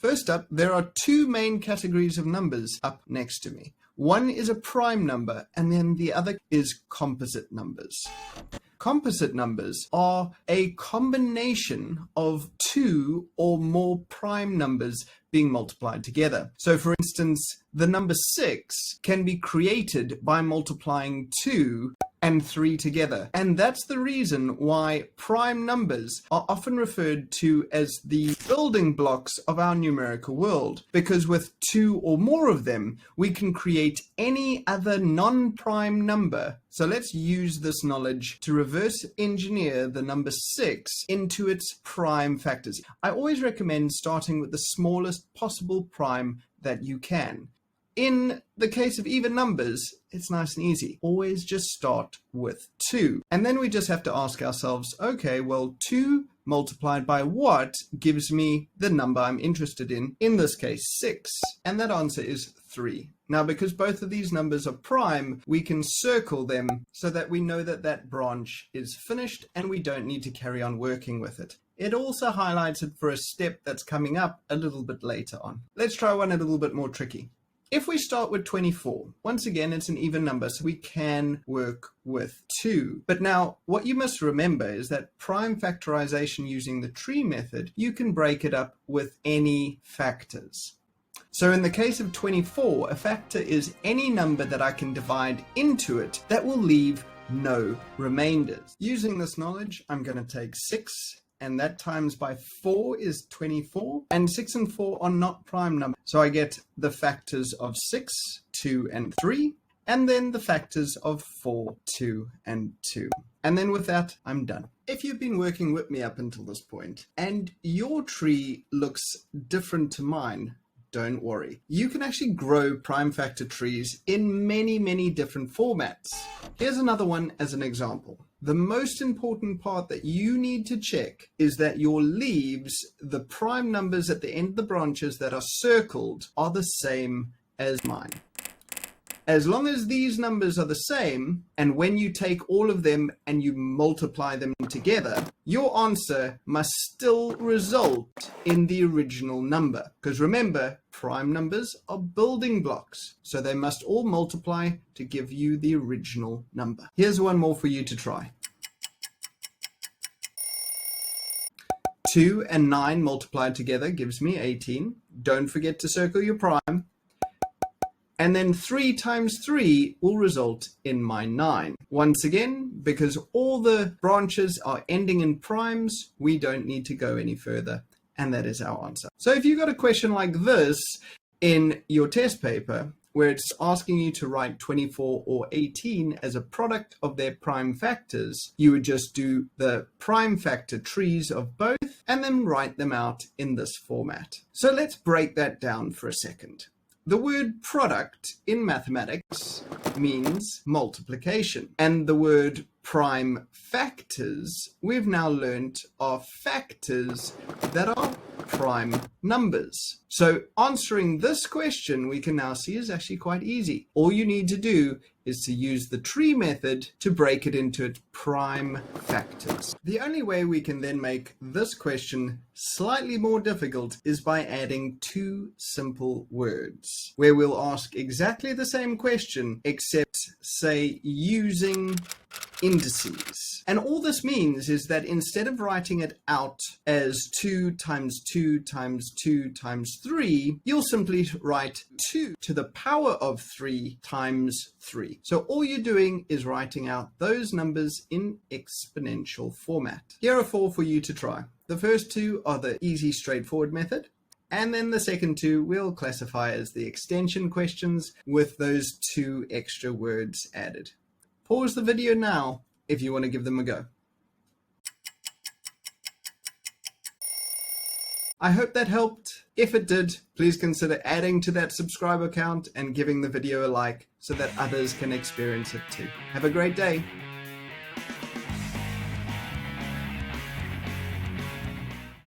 First up, there are two main categories of numbers up next to me. One is a prime number, and then the other is composite numbers. Composite numbers are a combination of two or more prime numbers being multiplied together. So for instance, the number 6 can be created by multiplying 2 and 3 together. And that's the reason why prime numbers are often referred to as the building blocks of our numerical world, because with two or more of them, we can create any other non-prime number. So let's use this knowledge to reverse engineer the number 6 into its prime factors. I always recommend starting with the smallest possible prime that you can. In the case of even numbers, it's nice and easy. Always just start with 2. And then we just have to ask ourselves, okay, well, 2 multiplied by what gives me the number I'm interested in this case, 6. And that answer is 3. Now, because both of these numbers are prime, we can circle them so that we know that that branch is finished and we don't need to carry on working with it. It also highlights it for a step that's coming up a little bit later on. Let's try one a little bit more tricky. If we start with 24, once again, it's an even number, so we can work with 2. But now, what you must remember is that prime factorization using the tree method, you can break it up with any factors. So in the case of 24, a factor is any number that I can divide into it that will leave no remainders. Using this knowledge, I'm going to take 6. And that times by 4 is 24, and 6 and 4 are not prime numbers. So I get the factors of 6, 2, and 3, and then the factors of 4, 2, and 2. And then with that, I'm done. If you've been working with me up until this point, and your tree looks different to mine, don't worry. You can actually grow prime factor trees in many, many different formats. Here's another one as an example. The most important part that you need to check is that your leaves, the prime numbers at the end of the branches that are circled, are the same as mine. As long as these numbers are the same, and when you take all of them and you multiply them together, your answer must still result in the original number. Because remember, prime numbers are building blocks, so they must all multiply to give you the original number. Here's one more for you to try. 2 and 9 multiplied together gives me 18. Don't forget to circle your prime. And then 3 times 3 will result in my 9. Once again, because all the branches are ending in primes, we don't need to go any further. And that is our answer. So if you got a question like this in your test paper, where it's asking you to write 24 or 18 as a product of their prime factors, you would just do the prime factor trees of both and then write them out in this format. So let's break that down for a second. The word product in mathematics means multiplication, and the word prime factors we've now learnt are factors that are prime numbers. So answering this question we can now see is actually quite easy. All you need to do is to use the tree method to break it into its prime factors. The only way we can then make this question slightly more difficult is by adding 2 simple words, where we'll ask exactly the same question, except, say, using indices. And all this means is that instead of writing it out as 2 times 2 times 2 times 3, you'll simply write 2 to the power of 3 times 3. So all you're doing is writing out those numbers in exponential format. Here are 4 for you to try. The first 2 are the easy, straightforward method. And then the second 2 we'll classify as the extension questions with those 2 extra words added. Pause the video now if you want to give them a go. I hope that helped. If it did, please consider adding to that subscriber count and giving the video a like so that others can experience it too. Have a great day.